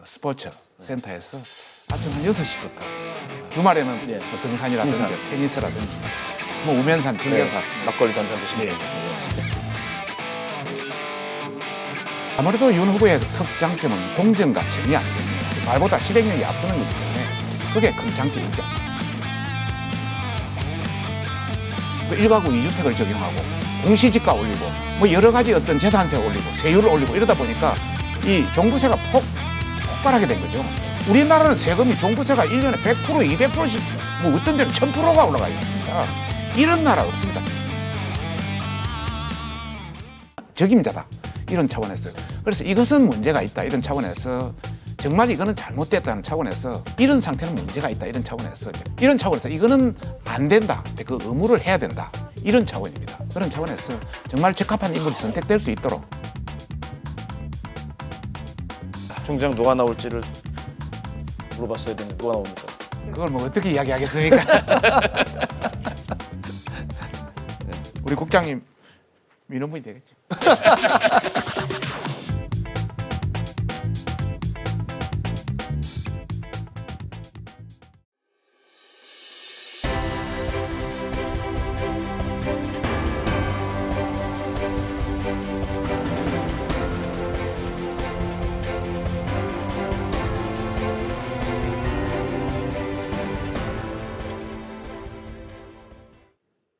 스포츠 센터에서 아침 한 6시부터 주말에는 예. 뭐 등산이라든지 등산. 테니스라든지 뭐 우면산, 청계산 막걸리도 한잔 드시면 예. 되고. 아무래도 윤 후보의 특장점은 공정과 정의 아니겠느냐. 말보다 실행력이 앞서는 거기 때문에 그게 큰 장점이죠. 그 1가구 2주택을 적용하고 공시지가 올리고 뭐 여러 가지 어떤 재산세 올리고 세율을 올리고 이러다 보니까 이 종부세가 폭발하게 된 거죠. 우리나라는 세금이 종부세가 1년에 100%, 200%씩 뭐 어떤 데는 1000%가 올라가 있습니다. 이런 나라 없습니다. 적임자다. 이런 차원에서. 그래서 이것은 문제가 있다. 이런 차원에서 정말 이거는 잘못됐다는 차원에서 이런 상태는 문제가 있다. 이런 차원에서 이거는 안 된다. 그 의무를 해야 된다. 이런 차원입니다. 그런 차원에서 정말 적합한 인물이 선택될 수 있도록 중장 누가 나올지를 물어봤어야 되는데 누가 나옵니까? 그걸 뭐 어떻게 이야기하겠습니까? 우리 국장님 이런 분이 되겠죠.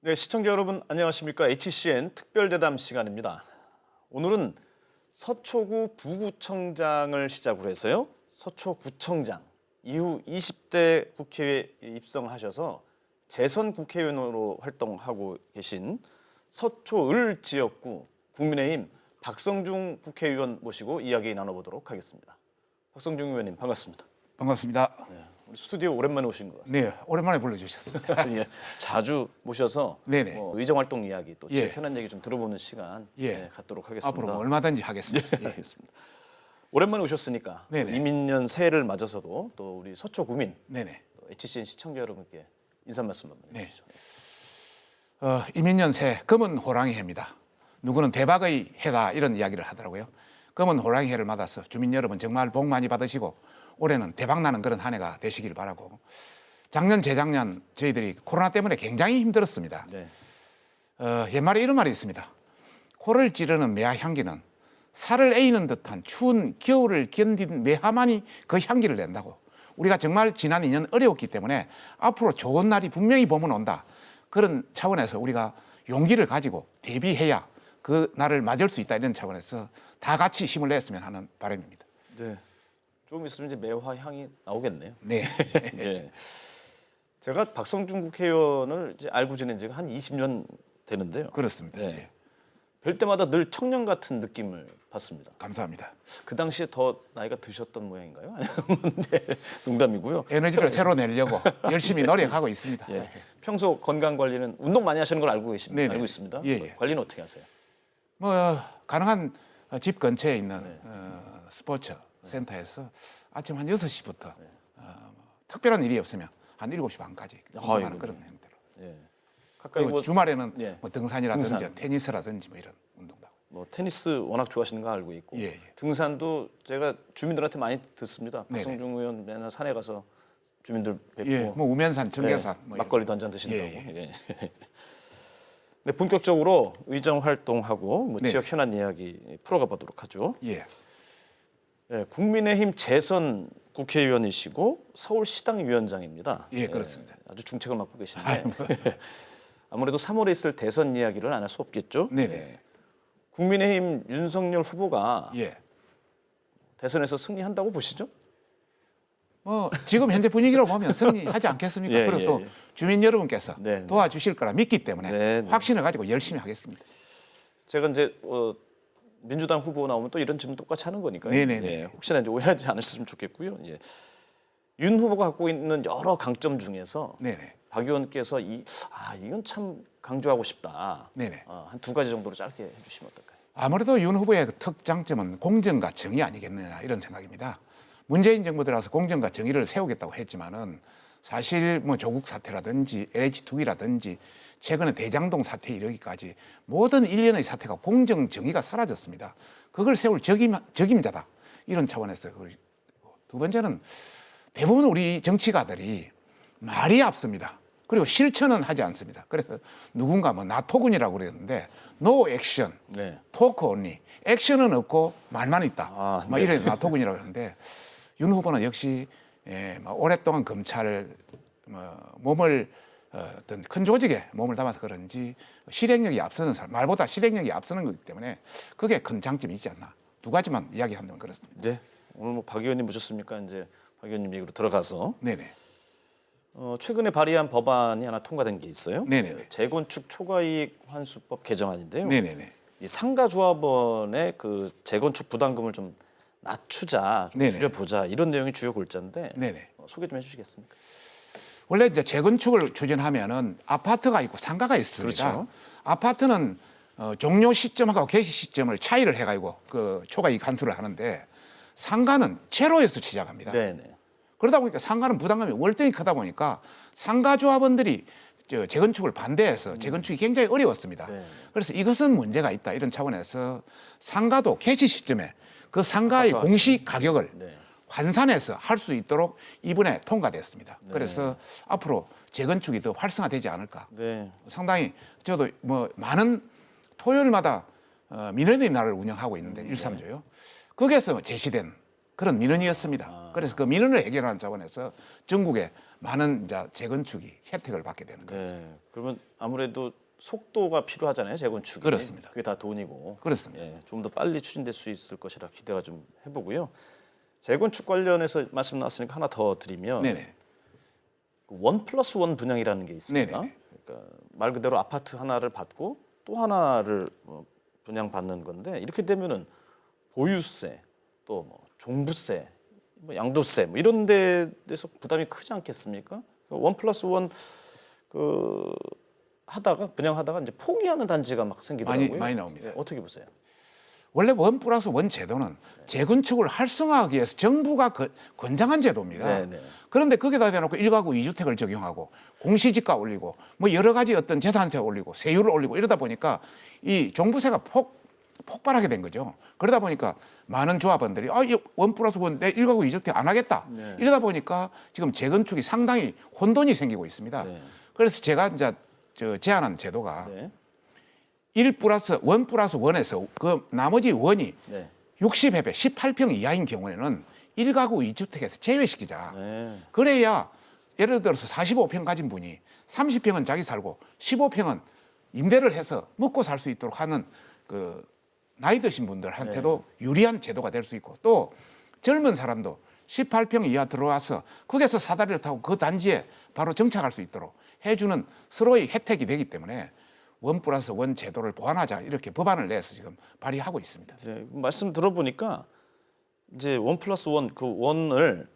네, 시청자 여러분 안녕하십니까? HCN 특별대담 시간입니다. 오늘은 서초구 부구청장을 시작으로 해서요. 서초구청장 이후 20대 국회에 입성하셔서 재선 국회의원으로 활동하고 계신 서초을 지역구 국민의힘 박성중 국회의원 모시고 이야기 나눠보도록 하겠습니다. 박성중 의원님 반갑습니다. 반갑습니다. 우리 스튜디오 오랜만에 오신 것 같습니다. 네, 오랜만에 불러주셨습니다. 예, 자주 모셔서 네네. 의정 활동 이야기 또 예. 현안 얘기 좀 들어보는 시간 예. 갖도록 하겠습니다. 앞으로 뭐 얼마든지 하겠습니다. 예, 알겠습니다. 오랜만에 오셨으니까 네네. 이민년 새해를 맞아서도 또 우리 서초 구민, 네네. 또 HCN 시청자 여러분께 인사 말씀 한번 네. 해주시죠. 이민년 새 검은 호랑이 해입니다. 누구는 대박의 해다 이런 이야기를 하더라고요. 검은 호랑이 해를 맞아서 주민 여러분 정말 복 많이 받으시고 올해는 대박 나는 그런 한 해가 되시길 바라고. 작년 재작년 저희들이 코로나 때문에 굉장히 힘들었습니다. 네. 옛말에 이런 말이 있습니다. 코를 찌르는 매화 향기는 살을 에이는 듯한 추운 겨울을 견딘 매화만이 그 향기를 낸다고. 우리가 정말 지난 2년 어려웠기 때문에 앞으로 좋은 날이 분명히 봄은 온다. 그런 차원에서 우리가 용기를 가지고 대비해야 그 날을 맞을 수 있다. 이런 차원에서 다 같이 힘을 냈으면 하는 바람입니다. 네. 조금 있으면 이제 매화 향이 나오겠네요. 네. 예. 제가 박성중 국회의원을 이제 알고 지낸 지가 한 20년 되는데요. 그렇습니다. 네. 예. 뵐 때마다 늘 청년 같은 느낌을 받습니다. 감사합니다. 그 당시에 더 나이가 드셨던 모양인가요? 아니면 네, 농담이고요. 에너지를 새로 내려고 열심히 노력하고 있습니다. 예. 평소 건강 관리는 운동 많이 하시는 걸 알고 계십니다. 네네. 알고 있습니다. 예, 예. 관리는 어떻게 하세요? 뭐 가능한 집 근처에 있는 네. 스포츠 센터에서 아침 한 6시부터 특별한 일이 없으면 한 7시 반까지 운동하는 아이고, 그런 네. 형태로. 예. 가까이 그리고 뭐, 주말에는 예. 뭐 등산이라든지 등산. 테니스라든지 뭐 이런 운동도 하고. 뭐 테니스 워낙 좋아하시는 거 알고 있고 예, 예. 등산도 제가 주민들한테 많이 듣습니다. 네네. 박성중 의원 맨날 산에 가서 주민들 뵙고 예, 뭐 우면산, 청계산 예, 뭐 막걸리도 한잔 드신다고. 예, 예. 네, 본격적으로 의정 활동하고 뭐 네. 지역 현안 이야기 풀어가 보도록 하죠. 예. 예, 국민의힘 재선 국회의원이시고 서울시당 위원장입니다. 예, 그렇습니다. 아주 중책을 맡고 계신데 아무래도 3월에 있을 대선 이야기를 안 할 수 없겠죠. 네네. 국민의힘 윤석열 후보가 예. 대선에서 승리한다고 보시죠? 뭐 지금 현재 분위기로 보면 승리하지 않겠습니까? 예, 그리고 예, 또 예. 주민 여러분께서 네, 네. 도와주실 거라 믿기 때문에 네, 네. 확신을 가지고 열심히 하겠습니다. 제가 이제 민주당 후보 나오면 또 이런 질문 똑같이 하는 거니까요. 네네네. 예, 혹시나 이제 오해하지 않으셨으면 좋겠고요. 예. 윤 후보가 갖고 있는 여러 강점 중에서 네네. 박 의원께서 이건 참 강조하고 싶다. 네네. 한 두 가지 정도로 짧게 해주시면 어떨까요? 아무래도 윤 후보의 특장점은 공정과 정의 아니겠느냐 이런 생각입니다. 문재인 정부 들어서 공정과 정의를 세우겠다고 했지만은 사실 뭐 조국 사태라든지 LH 투기라든지 최근에 대장동 사태에 이르기까지 모든 일련의 사태가 공정 정의가 사라졌습니다. 그걸 세울 적임자다 이런 차원에서 그걸 두 번째는 대부분 우리 정치가들이 말이 앞섭니다. 그리고 실천은 하지 않습니다. 그래서 누군가 뭐 나토군이라고 그랬는데 no action, 네. talk only. 액션은 없고 말만 있다. 아, 막 네. 이래 나토군이라고 하는데 윤 후보는 역시 오랫동안 검찰 몸을 어떤 큰 조직에 몸을 담아서 그런지 실행력이 앞서는 사람, 말보다 실행력이 앞서는 거기 때문에 그게 큰 장점이 있지 않나. 두 가지만 이야기한다면 그렇습니다. 네. 오늘 뭐 박 의원님 모셨으니까 이제 박 의원님 얘기로 들어가서 네네. 최근에 발의한 법안이 하나 통과된 게 있어요. 네네네. 재건축 초과이익 환수법 개정안인데요. 네네네. 이 상가 조합원의 그 재건축 부담금을 좀 낮추자, 좀 네네. 줄여보자 이런 내용이 주요 골자인데 네네. 소개 좀 해주시겠습니까? 원래 이제 재건축을 추진하면은 아파트가 있고 상가가 있습니다. 그렇죠. 아파트는 종료 시점하고 개시 시점을 차이를 해가지고 그 초과이익 환수를 하는데 상가는 제로에서 시작합니다. 네네. 그러다 보니까 상가는 부담금이 월등히 크다 보니까 상가 조합원들이 재건축을 반대해서 재건축이 굉장히 어려웠습니다. 네. 그래서 이것은 문제가 있다 이런 차원에서 상가도 개시 시점에 그 상가의 아파트 공시 가격을 네. 환산해서 할 수 있도록 이번에 통과됐습니다. 그래서 앞으로 재건축이 더 활성화되지 않을까. 네. 상당히 저도 뭐 많은 토요일마다 민원의 날을 운영하고 있는데 일삼조요. 거기에서 제시된 그런 민원이었습니다. 그래서 그 민원을 해결하는 차원에서 전국에 많은 이제 재건축이 혜택을 받게 되는 거죠. 네. 그러면 아무래도 속도가 필요하잖아요, 재건축이. 그렇습니다. 그게 다 돈이고. 그렇습니다. 예, 좀 더 빨리 추진될 수 있을 것이라 기대가 좀 해보고요. 재건축 관련해서 말씀 나왔으니까 하나 더 드리면 네네. 원 플러스 원 분양이라는 게 있습니다. 네네. 그러니까 말 그대로 아파트 하나를 받고 또 하나를 분양받는 건데 이렇게 되면은 보유세 또 뭐 종부세, 뭐 양도세 뭐 이런 데에서 부담이 크지 않겠습니까? 원 플러스 원 그 하다가 분양하다가 이제 포기하는 단지가 막 생기더라고요. 많이 나옵니다. 네, 어떻게 보세요? 원래 원 플러스 원 제도는 재건축을 활성화하기 위해서 정부가 권장한 제도입니다. 네네. 그런데 거기다 대놓고 1가구 2주택을 적용하고 공시지가 올리고 뭐 여러 가지 어떤 재산세 올리고 세율을 올리고 이러다 보니까 이 종부세가 폭발하게 된 거죠. 그러다 보니까 많은 조합원들이 원 플러스 원 내 1가구 2주택 안 하겠다. 네. 이러다 보니까 지금 재건축이 상당히 혼돈이 생기고 있습니다. 네. 그래서 제가 이제 제안한 제도가 네. 1 플러스 1에서 그 나머지 원이 네. 60회배 18평 이하인 경우에는 1가구 2주택에서 제외시키자. 네. 그래야 예를 들어서 45평 가진 분이 30평은 자기 살고 15평은 임대를 해서 먹고 살 수 있도록 하는 그 나이 드신 분들한테도 유리한 제도가 될 수 있고 또 젊은 사람도 18평 이하 들어와서 거기서 사다리를 타고 그 단지에 바로 정착할 수 있도록 해주는 서로의 혜택이 되기 때문에 원 플러스 원 제도를 보완하자 이렇게 법안을 내서 지금 발의하고 있습니다. 이제 말씀 들어보니까 이제 원 플러스 원 그 원을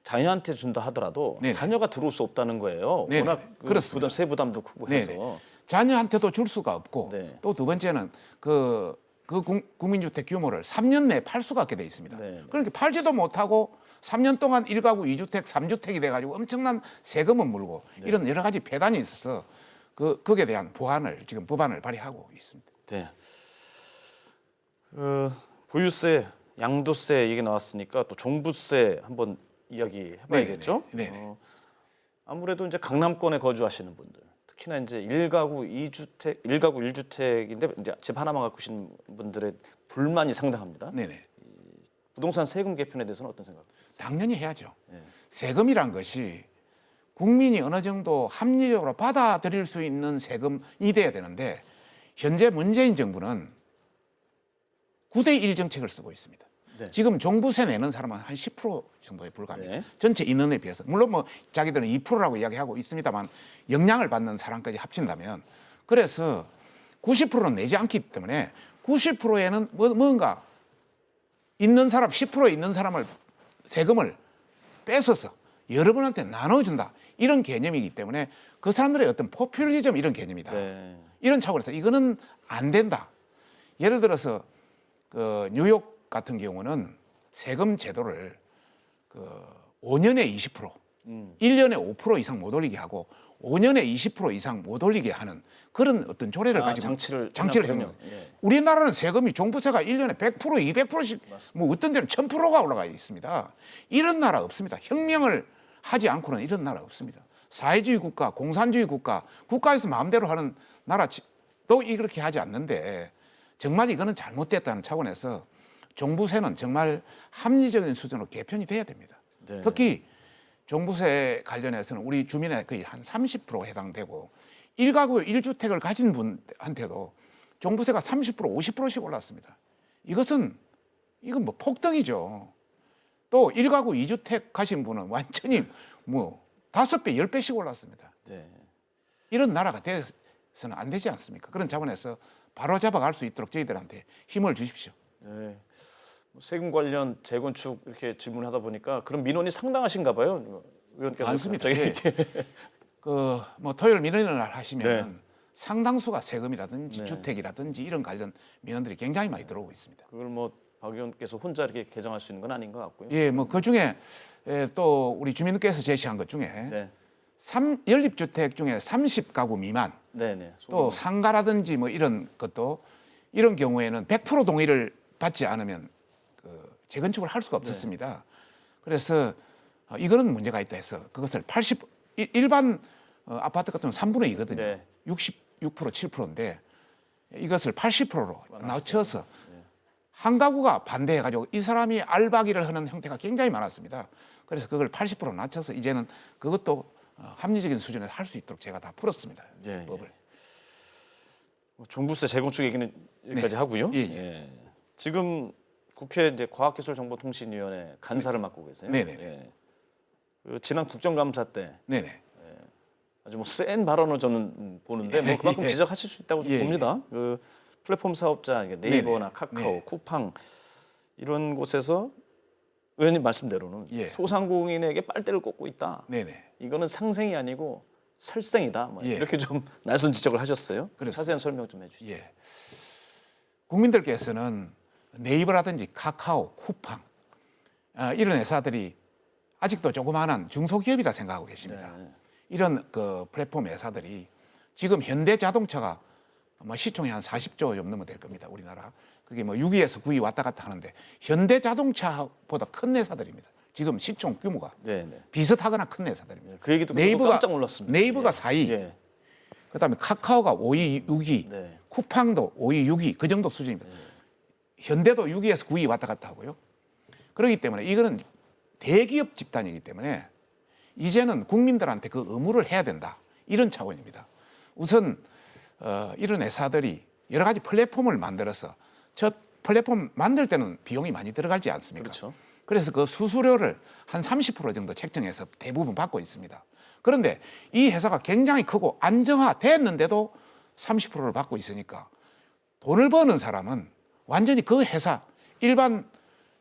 자녀한테 준다 하더라도 네네. 자녀가 들어올 수 없다는 거예요. 네네. 워낙 그 그렇습니다. 세부담도 크고 네네. 해서. 자녀한테도 줄 수가 없고 네. 또 두 번째는 그 국민주택 규모를 3년 내에 팔 수가 없게 돼 있습니다. 네. 그러니까 팔지도 못하고 3년 동안 1가구 2주택, 3주택이 돼가지고 엄청난 세금은 물고 이런 여러 가지 폐단이 있어서 거기에 대한 보완을 지금 법안을 발의하고 있습니다. 네. 보유세, 양도세 얘기 나왔으니까 또 종부세 한번 이야기해봐야겠죠. 네네. 아무래도 이제 강남권에 거주하시는 분들, 특히나 이제 1가구 1주택인데 이제 집 하나만 갖고 계신 분들의 불만이 상당합니다. 네네. 부동산 세금 개편에 대해서는 어떤 생각이세요? 당연히 해야죠. 네. 세금이란 것이 국민이 어느 정도 합리적으로 받아들일 수 있는 세금이 돼야 되는데 현재 문재인 정부는 9대1 정책을 쓰고 있습니다. 네. 지금 종부세 내는 사람은 한 10% 정도에 불과합니다. 네. 전체 인원에 비해서. 물론 뭐 자기들은 2%라고 이야기하고 있습니다만 영향을 받는 사람까지 합친다면 그래서 90%는 내지 않기 때문에 90%에는 뭔가 있는 사람 10% 있는 사람을 세금을 뺏어서 여러분한테 나눠준다. 이런 개념이기 때문에 그 사람들의 어떤 포퓰리즘 이런 개념이다. 네. 이런 차원에서 이거는 안 된다. 예를 들어서 그 뉴욕 같은 경우는 세금 제도를 5년에 20%, 1년에 5% 이상 못 올리게 하고 5년에 20% 이상 못 올리게 하는 그런 어떤 조례를 가지고 장치를 했는. 예. 우리나라는 세금이 종부세가 1년에 100%, 200%씩 뭐 어떤 데는 1000%가 올라가 있습니다. 이런 나라 없습니다. 혁명을 하지 않고는 이런 나라 없습니다. 사회주의 국가, 공산주의 국가, 국가에서 마음대로 하는 나라도 이렇게 하지 않는데 정말 이거는 잘못됐다는 차원에서 종부세는 정말 합리적인 수준으로 개편이 돼야 됩니다. 네. 특히 종부세 관련해서는 우리 주민의 거의 한 30% 해당되고 1가구 1주택을 가진 분한테도 종부세가 30%, 50%씩 올랐습니다. 이건 뭐 폭등이죠. 또 1가구 2주택 가신 분은 완전히 뭐 5배, 10배씩 올랐습니다. 네. 이런 나라가 돼서는 안 되지 않습니까? 그런 차원에서 바로 잡아갈 수 있도록 저희들한테 힘을 주십시오. 네. 세금 관련 재건축 이렇게 질문하다 보니까 그런 민원이 상당하신가 봐요. 의원께서 많습니다. 갑자기 예. 뭐 토요일 민원을 하시면 네. 상당수가 세금이라든지 네. 주택이라든지 이런 관련 민원들이 굉장히 많이 들어오고 있습니다. 그걸 뭐 박 의원께서 혼자 이렇게 개정할 수 있는 건 아닌 것 같고요. 예, 뭐 그 중에 또 우리 주민들께서 제시한 것 중에 네. 연립주택 중에 30가구 미만 네네. 또 상가라든지 뭐 이런 것도 이런 경우에는 100% 동의를 받지 않으면 그 재건축을 할 수가 없었습니다. 그래서 이거는 문제가 있다 해서 그것을 일반 아파트 같은 경우는 3분의 2거든요. 네. 66%, 7%인데 이것을 80%로 낮춰서 한 가구가 반대해가지고 이 사람이 알박이를 하는 형태가 굉장히 많았습니다. 그래서 그걸 80% 낮춰서 이제는 그것도 합리적인 수준에서 할 수 있도록 제가 다 풀었습니다. 네. 법을. 종부세 재건축 얘기는 여기까지 하고요. 예, 예. 지금 국회 이제 과학기술정보통신위원회 간사를 맡고 계세요. 네네. 예. 그 지난 국정감사 때 네네. 아주 뭐 센 발언을 저는 보는데 뭐 그만큼 예. 지적하실 수 있다고 예, 봅니다. 그 플랫폼 사업자 네이버나 네네. 카카오, 네. 쿠팡 이런 곳에서 의원님 말씀대로는 예. 소상공인에게 빨대를 꽂고 있다. 네네. 이거는 상생이 아니고 살생이다. 뭐 예. 이렇게 좀 날선 지적을 하셨어요. 그렇습니다. 자세한 설명 좀 해주시죠. 예. 국민들께서는 네이버라든지 카카오, 쿠팡 이런 회사들이 아직도 조그마한 중소기업이라 생각하고 계십니다. 네. 이런 그 플랫폼 회사들이 지금 현대자동차가 아마 시총이 한 40조 좀 넘어 될 겁니다. 우리나라. 그게 뭐 6위에서 9위 왔다 갔다 하는데 현대자동차보다 큰 회사들입니다. 지금 시총 규모가 네, 네. 비슷하거나 큰 회사들입니다. 그 얘기도 네이버가 깜짝 놀랐습니다. 네이버가 예. 4위, 예. 그다음에 카카오가 5위, 6위, 네. 쿠팡도 5위, 6위 그 정도 수준입니다. 현대도 6위에서 9위 왔다 갔다 하고요. 그렇기 때문에 이거는 대기업 집단이기 때문에 이제는 국민들한테 그 의무를 해야 된다. 이런 차원입니다. 우선 이런 회사들이 여러 가지 플랫폼을 만들어서 첫 플랫폼 만들 때는 비용이 많이 들어가지 않습니까? 그렇죠. 그래서 그 수수료를 한 30% 정도 책정해서 대부분 받고 있습니다. 그런데 이 회사가 굉장히 크고 안정화됐는데도 30%를 받고 있으니까 돈을 버는 사람은 완전히 그 회사, 일반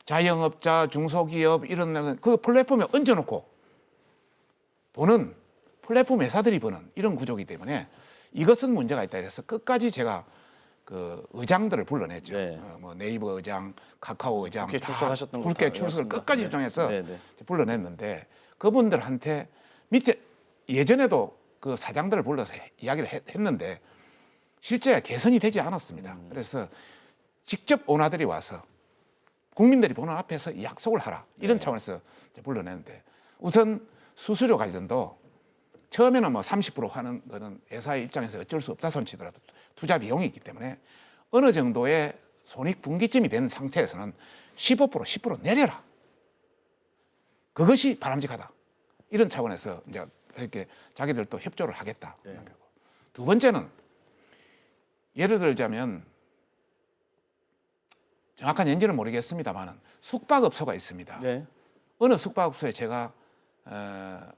자영업자, 중소기업 이런 데는 그 플랫폼에 얹어놓고 돈은 플랫폼 회사들이 버는 이런 구조이기 때문에 이것은 문제가 있다 해서 끝까지 제가 그 의장들을 불러냈죠. 네. 뭐 네이버 의장, 카카오 의장, 국회 출석하셨던 거 국회 다 출석을 외웠습니다. 끝까지 네. 주장해서 네, 네. 불러냈는데 그분들한테 밑에 예전에도 그 사장들을 불러서 이야기를 했는데 실제 개선이 되지 않았습니다. 그래서 직접 오너들이 와서 국민들이 보는 앞에서 약속을 하라 이런 차원에서 불러냈는데 우선 수수료 관련도 처음에는 뭐 30% 하는 거는 회사의 입장에서 어쩔 수 없다 손치더라도 투자 비용이 있기 때문에 어느 정도의 손익분기점이 된 상태에서는 15%, 10% 내려라. 그것이 바람직하다. 이런 차원에서 이제 이렇게 자기들도 협조를 하겠다. 네. 두 번째는 예를 들자면 정확한 연지는 모르겠습니다만은 숙박업소가 있습니다. 네. 어느 숙박업소에 제가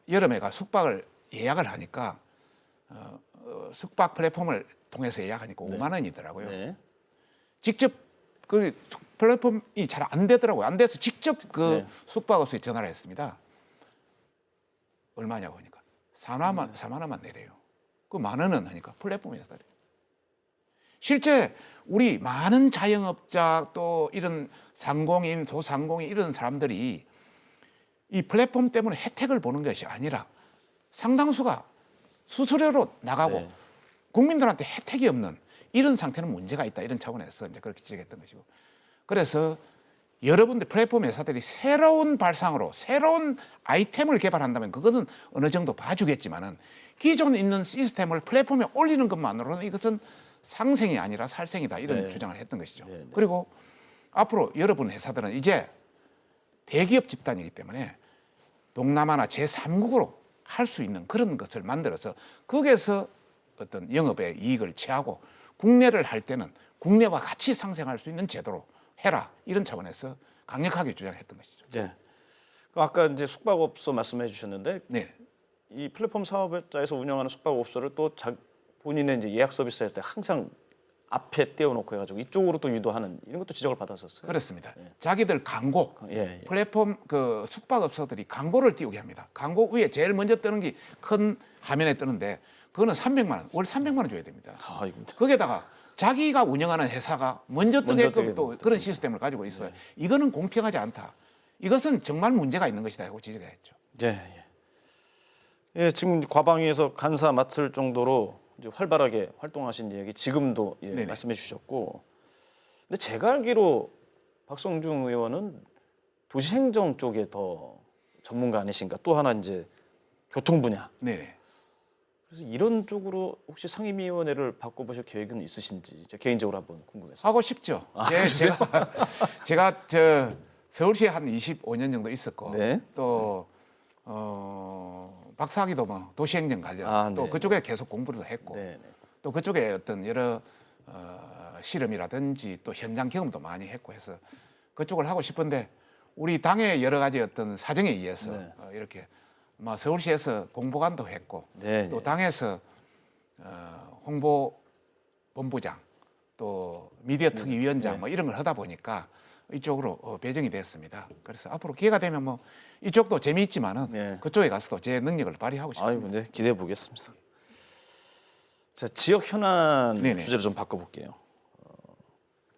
여름에 가 숙박을 예약을 하니까 숙박 플랫폼을 통해서 예약하니까 네. 5만 원이더라고요. 네. 직접 그 플랫폼이 잘 안 되더라고요. 안 돼서 직접 그 네. 숙박업소에 전화를 했습니다. 얼마냐고 하니까 4만 원만 내래요. 그 만 원은 하니까 플랫폼에서 달래요. 실제 우리 많은 자영업자 또 이런 상공인, 소상공인 이런 사람들이 이 플랫폼 때문에 혜택을 보는 것이 아니라 상당수가 수수료로 나가고 네. 국민들한테 혜택이 없는 이런 상태는 문제가 있다. 이런 차원에서 이제 그렇게 지적했던 것이고. 그래서 여러분들 플랫폼 회사들이 새로운 발상으로 새로운 아이템을 개발한다면 그것은 어느 정도 봐주겠지만은 기존 있는 시스템을 플랫폼에 올리는 것만으로는 이것은 상생이 아니라 살생이다. 이런 네. 주장을 했던 것이죠. 네, 네. 그리고 앞으로 여러분 회사들은 이제 대기업 집단이기 때문에 동남아나 제3국으로 할 수 있는 그런 것을 만들어서 거기에서 어떤 영업의 이익을 취하고 국내를 할 때는 국내와 같이 상생할 수 있는 제도로 해라. 이런 차원에서 강력하게 주장했던 것이죠. 네. 그 아까 이제 숙박업소 말씀해 주셨는데 네. 이 플랫폼 사업자에서 운영하는 숙박업소를 또 본인의 이제 예약 서비스 할 때 항상 앞에 떼어놓고 해가지고 이쪽으로 또 유도하는 이런 것도 지적을 받았었어요. 그렇습니다. 자기들 광고, 예, 예. 플랫폼 그 숙박업소들이 광고를 띄우게 합니다. 광고 위에 제일 먼저 뜨는 게 큰 화면에 뜨는데 그거는 300만 원, 월 300만 원 줘야 됩니다. 아, 이거 거기에다가 자기가 운영하는 회사가 먼저 뜨게끔 뜨게 또 됐습니다. 그런 시스템을 가지고 있어요. 이거는 공평하지 않다. 이것은 정말 문제가 있는 것이다 하고 지적했죠. 예, 예. 예, 지금 과방위에서 간사 맡을 정도로 이제 활발하게 활동하신 얘기 지금도 예, 네네. 말씀해 주셨고, 근데 제가 알기로 박성중 의원은 도시행정 쪽에 더 전문가 아니신가? 또 하나 이제 교통 분야. 네. 그래서 이런 쪽으로 혹시 상임위원회를 바꿔보실 계획은 있으신지 이제 개인적으로 한번 궁금해서. 하고 싶죠. 제가 저 서울시에 한 25년 정도 있었고 네. 또 박사학위도 뭐 도시행정 관련 또 네. 그쪽에 계속 공부를 했고 네, 네. 또 그쪽에 어떤 여러 실험이라든지 또 현장 경험도 많이 했고 해서 그쪽을 하고 싶은데 우리 당의 여러 가지 어떤 사정에 의해서 네. 이렇게 뭐 서울시에서 공보관도 했고 네, 또 네. 당에서 홍보본부장 또 미디어 특위위원장 네. 뭐 이런 걸 하다 보니까 이쪽으로 배정이 됐습니다. 그래서 앞으로 기회가 되면 뭐 이쪽도 재미있지만은 네. 그쪽에 가서도 제 능력을 발휘하고 싶습니다. 아이고, 네, 기대해 보겠습니다. 자, 지역 현안 네네. 주제를 좀 바꿔볼게요.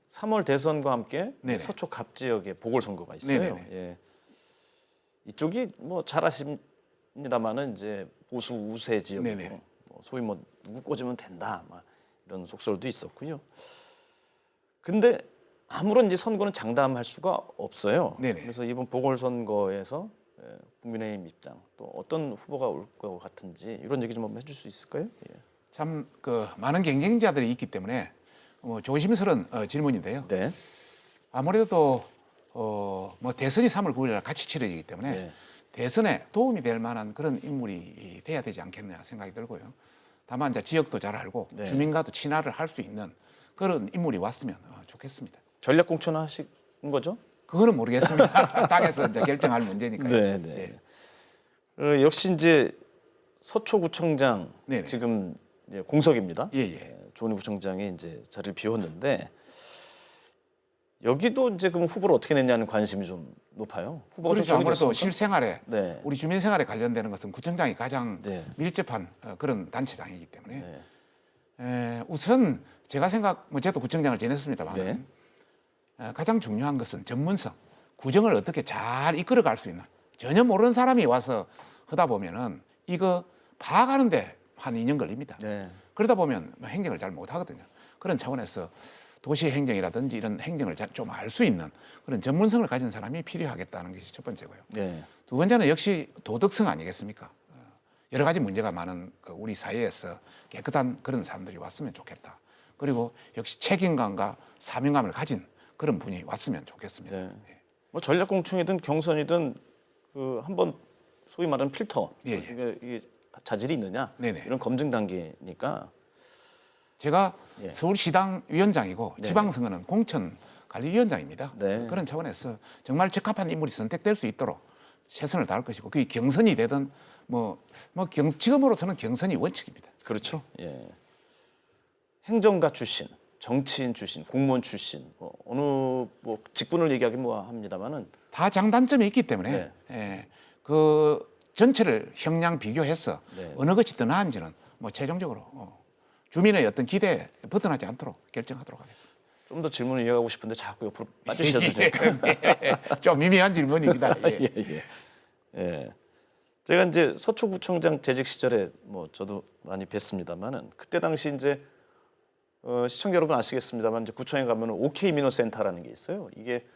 3월 대선과 함께 네네. 서초 갑 지역에 보궐선거가 있어요. 네네네. 예. 이쪽이 뭐 잘 아십니다만은 이제 보수 우세 지역이고 네네. 뭐 소위 뭐 누구 꽂으면 된다, 막 이런 속설도 있었고요. 근데 아무런 이제 선거는 장담할 수가 없어요. 네네. 그래서 이번 보궐선거에서 국민의힘 입장 또 어떤 후보가 올 것 같은지 이런 얘기 좀 한번 해줄 수 있을까요? 예. 참 그 많은 경쟁자들이 있기 때문에 조심스러운 질문인데요. 네. 아무래도 뭐 대선이 3월 9일 날 같이 치러지기 때문에 네. 대선에 도움이 될 만한 그런 인물이 돼야 되지 않겠냐 생각이 들고요. 다만 이제 지역도 잘 알고 네. 주민과도 친화를 할 수 있는 그런 인물이 왔으면 좋겠습니다. 전략 공천하신 거죠? 그거는 모르겠습니다. 당에서 이제 결정할 문제니까요. 네, 네. 역시 이제 서초구청장 네네. 지금 이제 공석입니다. 예, 예. 조은희 구청장이 이제 자리를 비웠는데 여기도 이제 그럼 후보를 어떻게 냈냐는 관심이 좀 높아요. 후보가 그렇죠. 좀 아무래도 정해졌습니까? 실생활에 네. 우리 주민 생활에 관련되는 것은 구청장이 가장 네. 밀접한 그런 단체장이기 때문에 네. 우선 제가 뭐 저도 구청장을 지냈습니다만 네. 가장 중요한 것은 전문성, 구정을 어떻게 잘 이끌어갈 수 있는 전혀 모르는 사람이 와서 하다 보면은 이거 파악하는데 한 2년 걸립니다. 네. 그러다 보면 뭐 행정을 잘 못하거든요. 그런 차원에서 도시 행정이라든지 이런 행정을 좀 알 수 있는 그런 전문성을 가진 사람이 필요하겠다는 것이 첫 번째고요. 네. 두 번째는 역시 도덕성 아니겠습니까? 여러 가지 문제가 많은 우리 사회에서 깨끗한 그런 사람들이 왔으면 좋겠다. 그리고 역시 책임감과 사명감을 가진 그런 분이 왔으면 좋겠습니다. 네. 뭐 전략 공천이든 경선이든 그 한번 소위 말하는 필터 예, 예. 이게 자질이 있느냐 네네. 이런 검증 단계니까 제가 예. 서울시당 위원장이고 네. 지방선거는 공천관리위원장입니다. 네. 그런 차원에서 정말 적합한 인물이 선택될 수 있도록 최선을 다할 것이고 그게 경선이 되든 지금으로서는 경선이 원칙입니다. 그렇죠. 예. 행정가 출신, 정치인 출신, 공무원 출신 어느 뭐 직군을 얘기하기 뭐합니다만은 다 장단점이 있기 때문에 네. 그 전체를 형량 비교해서 네. 어느 것이 더 나은지는 뭐 최종적으로 주민의 어떤 기대에 벗어나지 않도록 결정하도록 하겠습니다. 좀 더 질문을 이어가고 싶은데 자꾸 옆으로 빠지셔도 돼요. 좀 미미한 질문입니다. 예. 예. 예. 제가 이제 서초구청장 재직 시절에 뭐 저도 많이 뵀습니다만은 그때 당시 이제 시청자 여러분 아시겠습니다만 이제 구청에 가면은 OK 민원센터라는 게 있어요. 이게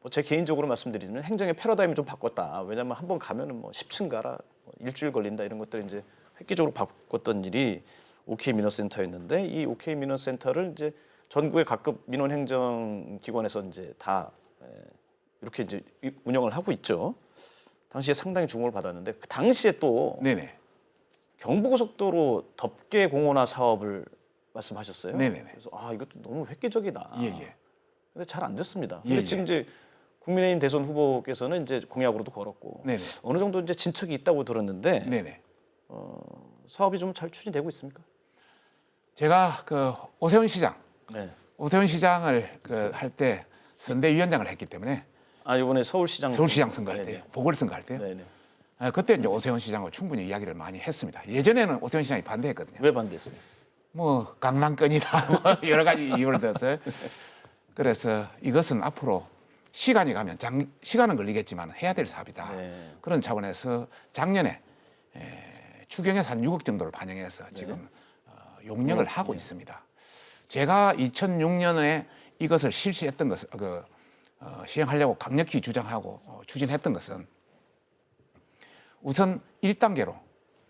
뭐제 개인적으로 말씀드리면 행정의 패러다임을 좀 바꿨다. 왜냐하면 한번 가면은 뭐 10층 가라, 뭐 일주일 걸린다 이런 것들을 이제 획기적으로 바꿨던 일이 OK 민원센터였는데 이 OK 민원센터를 이제 전국의 각급 민원행정기관에서 이제 다 이렇게 이제 운영을 하고 있죠. 당시에 상당히 주목을 받았는데 그 당시에 또 네네. 경부고속도로 덮개 공원화 사업을 말씀하셨어요. 네네네. 그래서 이것도 너무 획기적이다. 예예. 근데 잘 안 됐습니다. 예, 근데 예. 지금 이제 국민의힘 대선 후보께서는 이제 공약으로도 걸었고 네네. 어느 정도 이제 진척이 있다고 들었는데 네네. 사업이 좀 잘 추진되고 있습니까? 제가 그 오세훈 시장, 네. 오세훈 시장을 그 할 때 선대위원장을 했기 때문에 이번에 서울시장 서울시장 선거할 네네. 때, 보궐선거 할 때, 네네. 그때 이제 오세훈 시장과 충분히 이야기를 많이 했습니다. 예전에는 오세훈 시장이 반대했거든요. 왜 반대했습니까? 뭐 강남권이다, 뭐 여러 가지 이유를 들어서 그래서 이것은 앞으로 시간이 가면 시간은 걸리겠지만 해야 될 사업이다. 네. 그런 차원에서 작년에 추경에서 한 6억 정도를 반영해서 네. 지금 용역을 하고 있습니다. 제가 2006년에 이것을 실시했던 것은 시행하려고 강력히 주장하고 추진했던 것은 우선 1단계로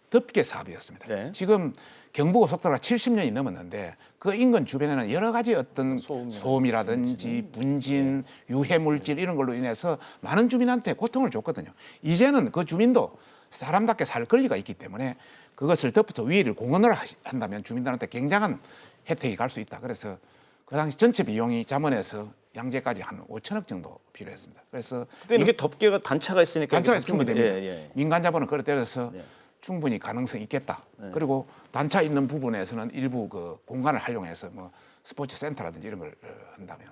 덮개 사업이었습니다. 네. 지금 경부고속도로가 70년이 넘었는데 그 인근 주변에는 여러 가지 어떤 소음이라든지 분진, 유해물질 이런 걸로 인해서 많은 주민한테 고통을 줬거든요. 이제는 그 주민도 사람답게 살 권리가 있기 때문에 그것을 덮어서 위를 공헌을 한다면 주민들한테 굉장한 혜택이 갈 수 있다. 그래서 그 당시 전체 비용이 잠원에서 양재까지 한 5천억 정도 필요했습니다. 그래서 그때 이게 덮개가 단차가 있으니까 단차가 충분히 됩니다. 예. 민간 자본을 끌어들여서 네. 충분히 가능성이 있겠다. 그리고 단차 있는 부분에서는 일부 그 공간을 활용해서 뭐 스포츠 센터라든지 이런 걸 한다면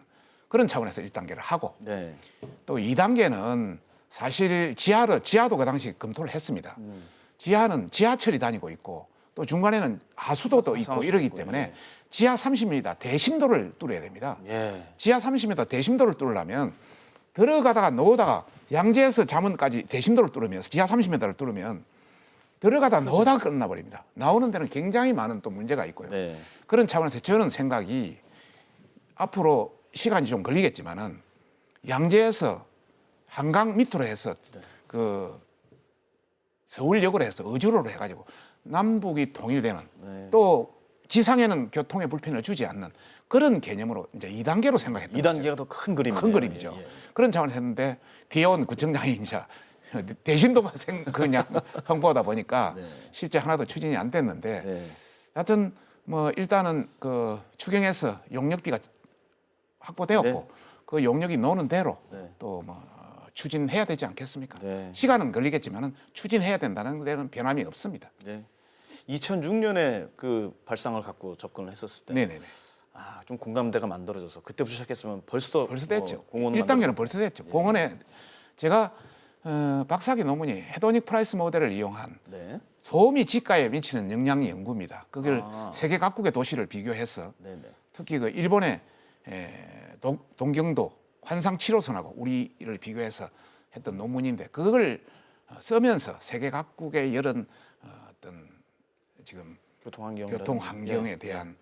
그런 차원에서 1단계를 하고 네. 또 2단계는 사실 지하도 그 당시 검토를 했습니다. 지하는 지하철이 다니고 있고 또 중간에는 하수도도 있고 이러기 때문에 지하 30m 대심도를 뚫어야 됩니다. 예. 지하 30m 대심도를 뚫으려면 들어가다가 나오다가 양재에서 잠원까지 대심도를 뚫으면 지하 30m를 뚫으면 들어가다 나오다가 끝나버립니다. 나오는 데는 굉장히 많은 또 문제가 있고요. 네. 그런 차원에서 저는 생각이 앞으로 시간이 좀 걸리겠지만은 양재에서 한강 밑으로 해서 그 서울역으로 해서 어주로로 해가지고 남북이 통일되는 네. 또 지상에는 교통에 불편을 주지 않는 그런 개념으로 이제 2단계로 생각했던 거죠. 2단계가 더 큰 그림이네요. 큰 그림이죠. 예. 그런 차원에서 했는데 뒤에 온 구청장이 이제 대신도만 그냥 홍보하다 보니까 네. 실제 하나도 추진이 안 됐는데 네. 하여튼 뭐 일단은 그 추경에서 용역비가 확보되었고 네. 그 용역이 나오는 대로 네. 또 뭐 추진해야 되지 않겠습니까? 네. 시간은 걸리겠지만은 추진해야 된다는 데는 변함이 없습니다. 네. 2006년에 그 발상을 갖고 접근을 했었을 때 네네네. 좀 공감대가 만들어져서 그때부터 시작했으면 벌써 됐죠. 공원 1단계는 벌써 됐죠. 예. 공원에 제가 박사학위 논문이 헤도닉 프라이스 모델을 이용한 네. 소음이 지가에 미치는 영향 연구입니다. 그걸 아. 세계 각국의 도시를 비교해서 네, 네. 특히 그 일본의 동경도 환상 7호선하고 우리를 비교해서 했던 논문인데 그걸 쓰면서 세계 각국의 이런 어떤 지금 교통 환경에 대한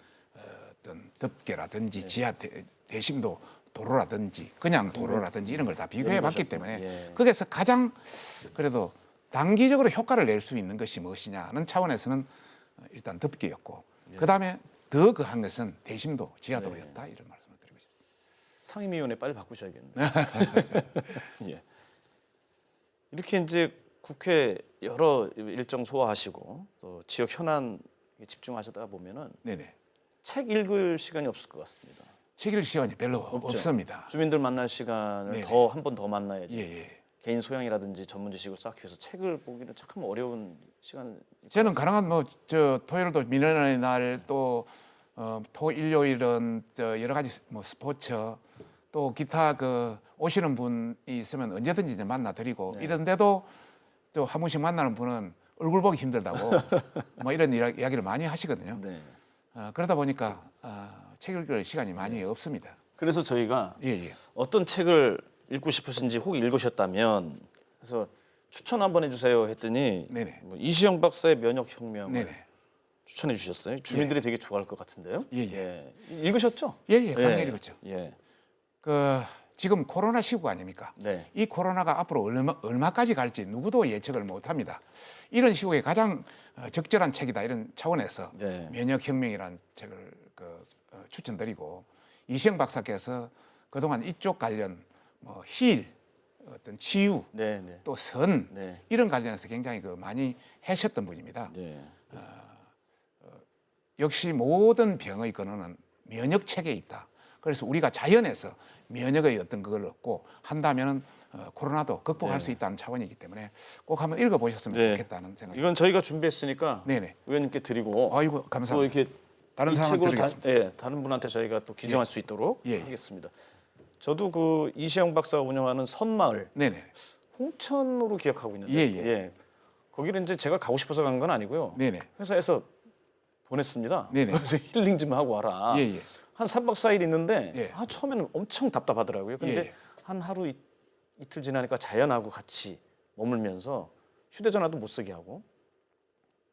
어떤 덮개라든지 지하 대심도 도로라든지 그냥 도로라든지 이런 걸 다 비교해 봤기 때문에 예. 거기에서 가장 그래도 단기적으로 효과를 낼 수 있는 것이 무엇이냐는 차원에서는 일단 덮개였고 그다음에 더 그한 것은 대심도 지하도로였다 이런 말씀을 드리고 싶습니다. 상임위원회 빨리 바꾸셔야겠네요. 예. 이렇게 이제 국회 여러 일정 소화하시고 또 지역 현안 집중하시다 보면은 네네. 책 읽을 시간이 없을 것 같습니다. 책 읽을 시간이 별로 없죠. 없습니다. 주민들 만날 시간을 네네. 더 한 번 더 만나야지. 예. 개인 소양이라든지 전문 지식을 쌓기 위해서 책을 보기는 참 어려운 시간. 저는 가능한 뭐 저 토요일도 민원의 날 또 토 일요일은 저 여러 가지 뭐 스포츠 또 기타 그 오시는 분이 있으면 언제든지 이제 만나 드리고 이런데도 또 한 분씩 만나는 분은 얼굴 보기 힘들다고 뭐 이런 이야기를 많이 하시거든요. 네. 그러다 보니까 책 읽을 시간이 많이 없습니다. 그래서 저희가 예. 어떤 책을 읽고 싶으신지 혹 읽으셨다면 그래서 추천 한번 해주세요 했더니 네네. 뭐 이시영 박사의 면역혁명을 네네. 추천해 주셨어요. 주민들이 되게 좋아할 것 같은데요. 예, 예. 읽으셨죠? 예, 당연히 그렇죠. 예. 그 지금 코로나 시국 아닙니까? 네. 이 코로나가 앞으로 얼마까지 갈지 누구도 예측을 못합니다. 이런 시국에 가장 적절한 책이다 이런 차원에서 네. 면역혁명이라는 책을 추천드리고 이시영 박사께서 그동안 이쪽 관련 뭐 힐, 어떤 치유, 네, 네. 또 선 네. 이런 관련해서 굉장히 많이 하셨던 분입니다. 네. 역시 모든 병의 근원은 면역 체계에 있다. 그래서 우리가 자연에서 면역의 어떤 그걸 얻고 한다면은 코로나도 극복할 네. 수 있다는 차원이기 때문에 꼭 한번 읽어보셨으면 네. 좋겠다는 생각이. 이건 저희가 준비했으니까 네네. 의원님께 드리고 아이고 또 감사합니다. 이렇게 다른 이 사람한테 책으로 드리겠습니다. 다른 분한테 저희가 또 기증할 수 있도록 예, 예. 하겠습니다. 저도 그 이시영 박사가 운영하는 선마을 네네. 홍천으로 기억하고 있는데 예, 예. 거기를 이제 제가 가고 싶어서 간 건 아니고요. 네네. 회사에서 보냈습니다. 네네. 그래서 힐링 좀 하고 와라. 예, 예. 한 3박 4일 있는데 예. 처음에는 엄청 답답하더라고요. 근데 예, 예. 한 하루 이틀 지나니까 자연하고 같이 머물면서 휴대전화도 못 쓰게 하고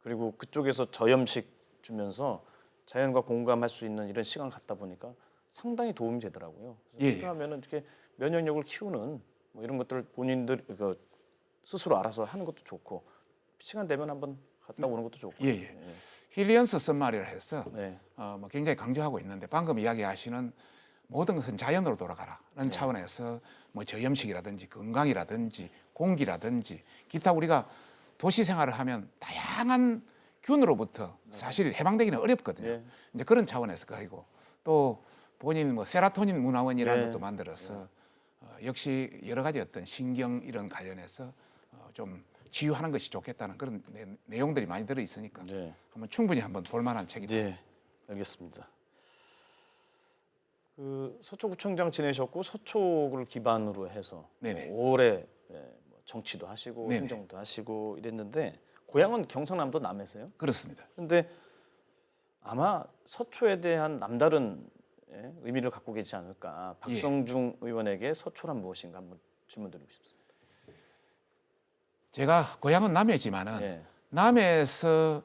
그리고 그쪽에서 저염식 주면서 자연과 공감할 수 있는 이런 시간을 갖다 보니까 상당히 도움이 되더라고요. 예, 예. 그러면은 이렇게 면역력을 키우는 뭐 이런 것들 본인들 스스로 알아서 하는 것도 좋고 시간 되면 한번 갔다 오는 것도 좋고. 예, 예. 힐리언스 썸마리를 해서 네. 뭐 굉장히 강조하고 있는데 방금 이야기하시는 모든 것은 자연으로 돌아가라는 차원에서 뭐 저염식이라든지 건강이라든지 공기라든지 기타 우리가 도시 생활을 하면 다양한 균으로부터 사실 해방되기는 어렵거든요. 네. 이제 그런 차원에서 가지고 또 본인 뭐 세라토닌 문화원이라는 네. 것도 만들어서 역시 여러 가지 어떤 신경 이런 관련해서 좀 치유하는 것이 좋겠다는 그런 내용들이 많이 들어 있으니까 네. 한번 충분히 한번 볼만한 책이다. 네, 알겠습니다. 그 서초구청장 지내셨고 서초를 기반으로 해서 네네. 오래 뭐 정치도 하시고 네네. 행정도 하시고 이랬는데 고향은 경상남도 남해세요. 그렇습니다. 근데 아마 서초에 대한 남다른 의미를 갖고 계시지 않을까. 박성중 의원에게 서초란 무엇인가 한번 질문드리고 싶습니다. 제가 고향은 남해지만은 예. 남해에서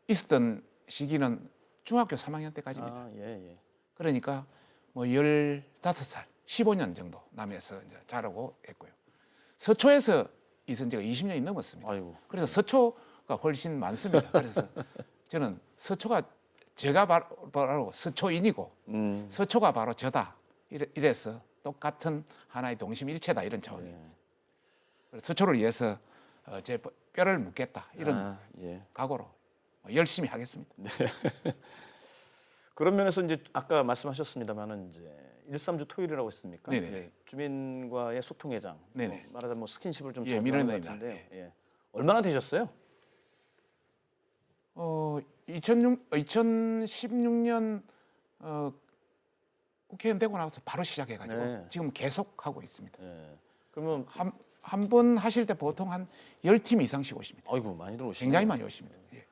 있었던 시기는 중학교 3학년 때까지입니다. 아, 예, 예. 그러니까 뭐 15살, 15년 정도 남해에서 이제 자라고 했고요. 서초에서 있은 지가 20년이 넘었습니다. 아이고. 그래서 서초가 훨씬 많습니다. 그래서 저는 서초가 제가 바로 서초인이고 서초가 바로 저다. 이래서 똑같은 하나의 동심일체다 이런 차원이에요. 그래서 서초를 위해서 제 뼈를 묻겠다 이런 예. 각오로 열심히 하겠습니다. 그런 면에서 이제 아까 말씀하셨습니다만은 이제 일삼주 토일이라고 했습니까? 네네. 예, 주민과의 소통회장. 네네. 말하자면 뭐 스킨십을 좀 예, 자주 하는 민원인날, 것 같은데. 예. 얼마나 되셨어요? 2016년 국회의원 되고 나서 바로 시작해가지고 네. 지금 계속 하고 있습니다. 예. 그러면 한 번 하실 때 보통 한 10팀 이상씩 오십니다. 아이고 많이 들어오시네요. 굉장히 많이 오십니다. 예.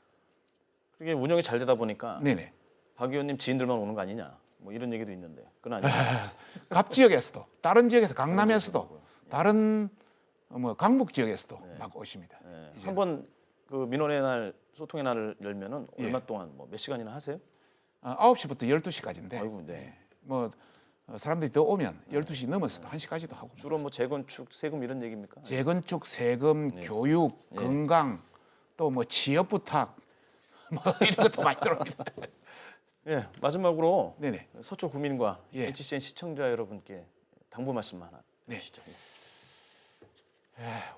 그게 운영이 잘 되다 보니까 네네. 박 의원님 지인들만 오는 거 아니냐? 뭐 이런 얘기도 있는데 그건 아니에요. 갑 지역에서도 다른 지역에서 강남에서도 다른 뭐 강북 지역에서도 막 오십니다. 예. 이제는. 한번 그 민원의 날 소통의 날을 열면은 예. 얼마 동안 뭐 몇 시간이나 하세요? 9시부터 12시까지인데 아이고, 네. 뭐 사람들이 더 오면 12시 넘어서도 1시까지도 하고 주로 뭐 재건축, 세금 이런 얘기입니까? 재건축, 세금, 교육, 건강 또 뭐 취업 부탁 뭐 이런 것도 많이 들어옵니다. 예, 마지막으로 네네. 서초 구민과 예. HCN 시청자 여러분께 당부 말씀 하나 네. 해주시죠.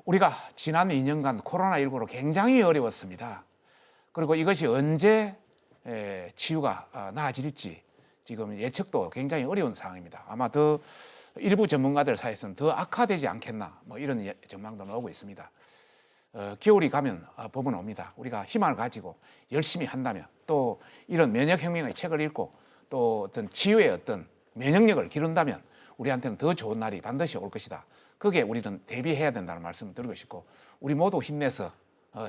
우리가 지난 2년간 코로나19로 굉장히 어려웠습니다. 그리고 이것이 언제 치유가 나아질지 지금 예측도 굉장히 어려운 상황입니다. 아마 더 일부 전문가들 사이에서는 더 악화되지 않겠나 뭐 이런 전망도 나오고 있습니다. 겨울이 가면 봄은 옵니다. 우리가 희망을 가지고 열심히 한다면 또 이런 면역혁명의 책을 읽고 또 어떤 치유의 어떤 면역력을 기른다면 우리한테는 더 좋은 날이 반드시 올 것이다. 거기에 우리는 대비해야 된다는 말씀을 드리고 싶고 우리 모두 힘내서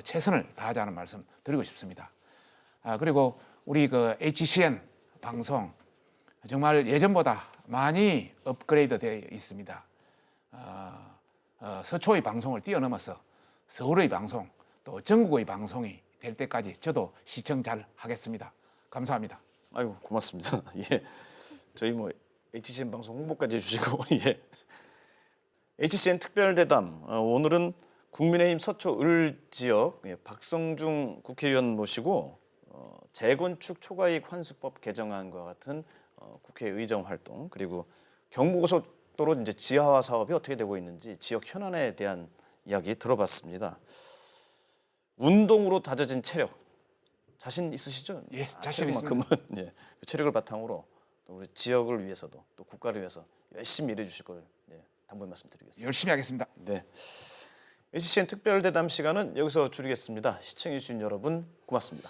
최선을 다하자는 말씀 드리고 싶습니다. 그리고 우리 그 HCN 방송 정말 예전보다 많이 업그레이드 되어 있습니다. 서초의 방송을 뛰어넘어서 서울의 방송 또 전국의 방송이 될 때까지 저도 시청 잘 하겠습니다. 감사합니다. 아이고 고맙습니다. 예, 저희 뭐 HCN 방송 홍보까지 해주시고 예. HCN 특별대담 오늘은 국민의힘 서초 을 지역 박성중 국회의원 모시고 재건축 초과이익 환수법 개정안과 같은 국회 의정 활동 그리고 경부고속도로 이제 지하화 사업이 어떻게 되고 있는지 지역 현안에 대한 이야기 들어봤습니다. 운동으로 다져진 체력 자신 있으시죠? 예, 자신 체력만큼은 예, 그 체력을 바탕으로 또 우리 지역을 위해서도 또 국가를 위해서 열심히 일해주실 걸 예, 당부의 말씀드리겠습니다. 열심히 하겠습니다. 네, HCN 특별대담 시간은 여기서 줄이겠습니다. 시청해주신 여러분 고맙습니다.